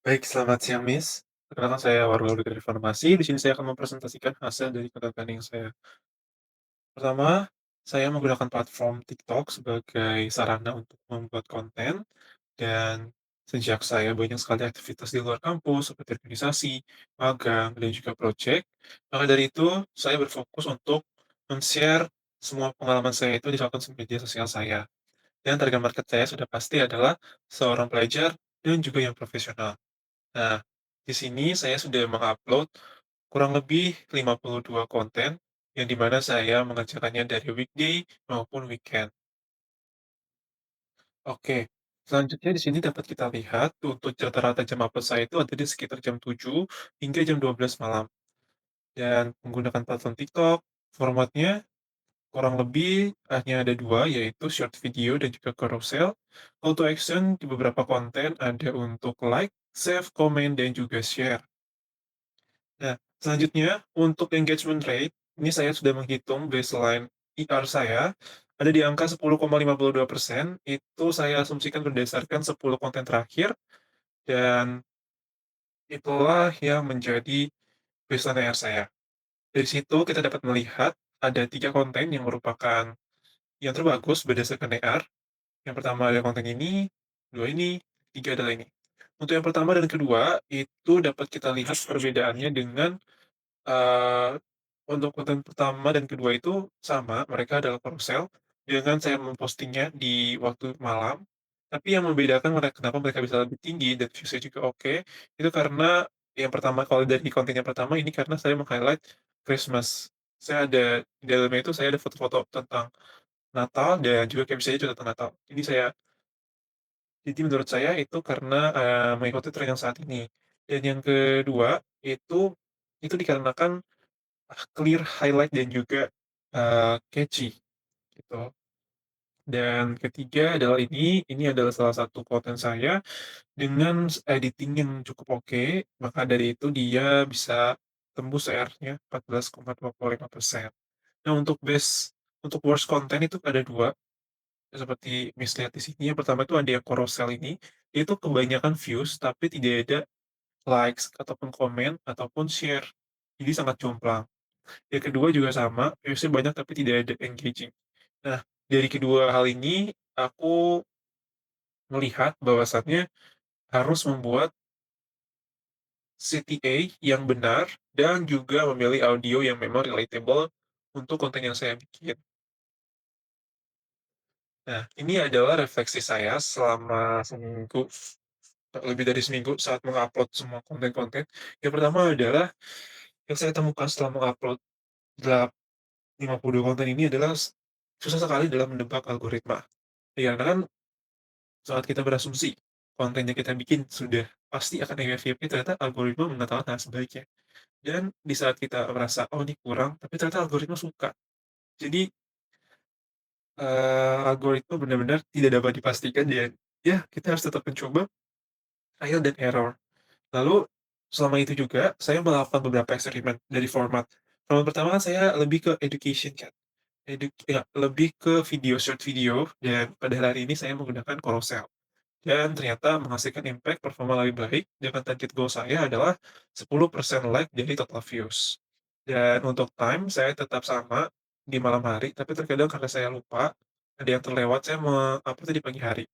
Baik, selamat siang, Miss. Perkenalkan saya Warga dari Farmasi. Di sini saya akan mempresentasikan hasil dari konten planning saya. Pertama, saya menggunakan platform TikTok sebagai sarana untuk membuat konten dan sejak saya banyak sekali aktivitas di luar kampus seperti organisasi, magang, dan juga proyek, maka dari itu saya berfokus untuk men-share semua pengalaman saya itu di akun media sosial saya. Dan target market saya sudah pasti adalah seorang pelajar dan juga yang profesional. Nah, di sini saya sudah mengupload kurang lebih 52 konten, yang di mana saya mengerjakannya dari weekday maupun weekend. Oke, selanjutnya di sini dapat kita lihat untuk rata-rata jam upload saya itu ada di sekitar jam 7 hingga jam 12 malam. Dan menggunakan platform TikTok, formatnya kurang lebih hanya ada dua, yaitu short video dan juga carousel. Call to action di beberapa konten ada untuk like, save, komen, dan juga share. Nah, selanjutnya untuk engagement rate, ini saya sudah menghitung baseline IR saya, ada di angka 10,52%, itu saya asumsikan berdasarkan 10 konten terakhir, dan itulah yang menjadi baseline IR saya. Dari situ kita dapat melihat ada 3 konten yang merupakan yang terbagus berdasarkan IR. Yang pertama ada konten ini, 2 ini, 3 adalah ini. Untuk yang pertama dan kedua, itu dapat kita lihat perbedaannya dengan untuk konten pertama dan kedua itu sama, mereka adalah carousel, dengan saya mempostingnya di waktu malam, tapi yang membedakan kenapa mereka bisa lebih tinggi dan views-nya juga oke, itu karena yang pertama kalau dari konten yang pertama ini karena saya meng-highlight Christmas. Saya ada di dalamnya itu saya ada foto-foto tentang Natal dan juga caption-nya juga tentang Natal. Jadi menurut saya itu karena, mengikuti tren yang saat ini. Dan yang kedua, itu dikarenakan clear highlight dan juga, catchy gitu. Dan ketiga adalah ini adalah salah satu konten saya dengan editing yang cukup oke, maka dari itu dia bisa tembus CR-nya 14,25%. Nah untuk worst content itu ada 2 seperti Miss lihat di sini, yang pertama itu ada yang carousel ini, itu kebanyakan views tapi tidak ada likes ataupun komen ataupun share, jadi sangat jomplang. Yang kedua juga sama, views-nya banyak tapi tidak ada engaging. Nah, dari kedua hal ini, aku melihat bahwasannya harus membuat CTA yang benar dan juga memilih audio yang memang relatable untuk konten yang saya bikin. Nah, ini adalah refleksi saya selama seminggu, lebih dari seminggu saat mengupload semua konten-konten. Yang pertama adalah yang saya temukan setelah mengupload 52 konten ini adalah susah sekali dalam menebak algoritma. Ya, karena kan saat kita berasumsi konten yang kita bikin sudah pasti akan FYP, ternyata algoritma mengatakan hal sebaliknya. Dan di saat kita merasa, "Oh, ini kurang," tapi ternyata algoritma suka. Jadi, algoritma benar-benar tidak dapat dipastikan dan ya kita harus tetap mencoba trial dan error. Lalu selama itu juga saya melakukan beberapa eksperimen dari format. Format pertama kan saya lebih ke education kan, lebih ke video, short video, dan pada hari ini saya menggunakan Carousel. Dan ternyata menghasilkan impact performa lebih baik dengan target goal saya adalah 10% like dari total views. Dan untuk time saya tetap sama di malam hari, tapi terkadang karena saya lupa, ada yang terlewat, saya meng-upload di pagi hari.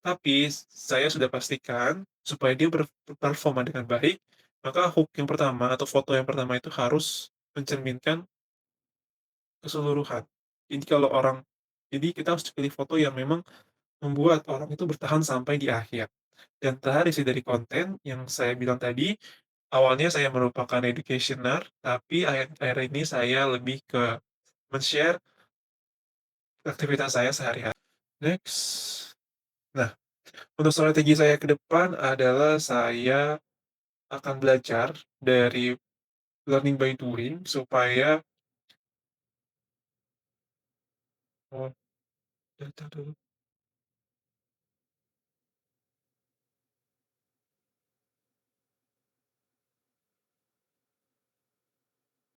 Tapi saya sudah pastikan supaya dia performa dengan baik, maka hook yang pertama atau foto yang pertama itu harus mencerminkan keseluruhan. Jadi kalau orang jadi kita harus pilih foto yang memang membuat orang itu bertahan sampai di akhir. Dan terakhir sih dari konten yang saya bilang tadi, awalnya saya merupakan educationer, tapi akhir-akhir ini saya lebih ke men-share aktivitas saya sehari-hari. Next. Nah, untuk strategi saya ke depan adalah saya akan belajar dari learning by doing supaya oh, data dulu.